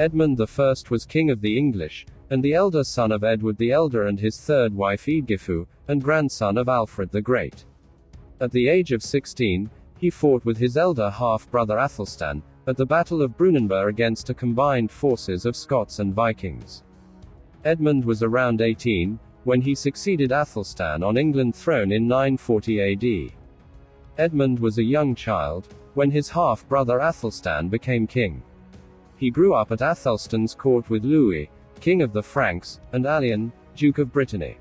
Edmund I was king of the English, and the elder son of Edward the Elder and his third wife Eadgifu, and grandson of Alfred the Great. At the age of 16, he fought with his elder half-brother Athelstan, at the Battle of Brunanburh against a combined forces of Scots and Vikings. Edmund was around 18, when he succeeded Athelstan on England's throne in 940 AD. Edmund was a young child, when his half-brother Athelstan became king. He grew up at Athelstan's court with Louis, king of the Franks, and Alain, Duke of Brittany.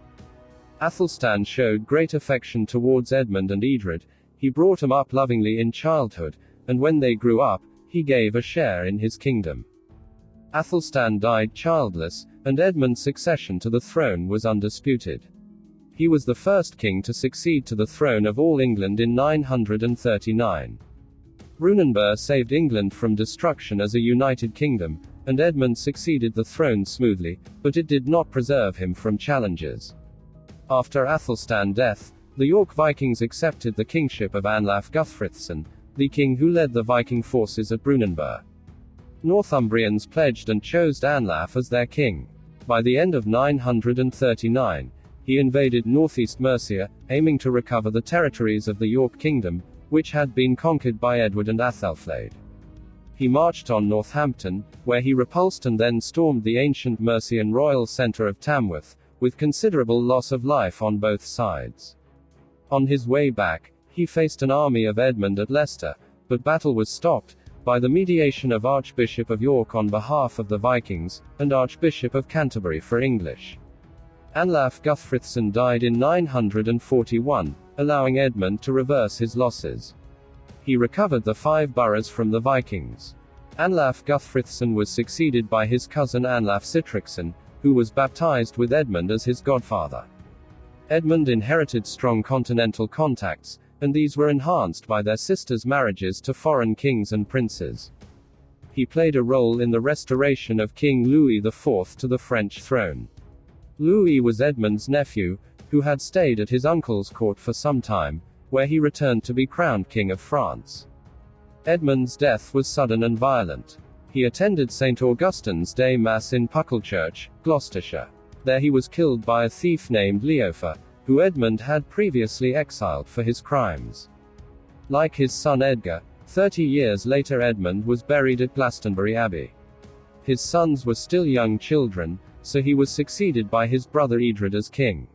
Athelstan showed great affection towards Edmund and Edred. He brought him up lovingly in childhood, and when they grew up, he gave a share in his kingdom. Athelstan died childless, and Edmund's succession to the throne was undisputed. He was the first king to succeed to the throne of all England in 939. Brunanburh saved England from destruction as a united kingdom, and Edmund succeeded the throne smoothly, but it did not preserve him from challenges. After Athelstan's death, the York Vikings accepted the kingship of Anlaf Guthfrithson, the king who led the Viking forces at Brunanburh. Northumbrians pledged and chose Anlaf as their king. By the end of 939, he invaded northeast Mercia, aiming to recover the territories of the York Kingdom, which had been conquered by Edward and Athelflaed. He marched on Northampton, where he repulsed and then stormed the ancient Mercian royal centre of Tamworth, with considerable loss of life on both sides. On his way back, he faced an army of Edmund at Leicester, but battle was stopped, by the mediation of Archbishop of York on behalf of the Vikings, and Archbishop of Canterbury for English. Anlaf Guthfrithson died in 941, allowing Edmund to reverse his losses. He recovered the 5 boroughs from the Vikings. Anlaf Guthfrithson was succeeded by his cousin Anlaf Sitrickson, who was baptized with Edmund as his godfather. Edmund inherited strong continental contacts, and these were enhanced by their sisters' marriages to foreign kings and princes. He played a role in the restoration of King Louis IV to the French throne. Louis was Edmund's nephew, who had stayed at his uncle's court for some time, where he returned to be crowned King of France. Edmund's death was sudden and violent. He attended St. Augustine's Day Mass in Pucklechurch, Gloucestershire. There he was killed by a thief named Leofer, who Edmund had previously exiled for his crimes. Like his son Edgar, 30 years later Edmund was buried at Glastonbury Abbey. His sons were still young children, so he was succeeded by his brother Edred as king.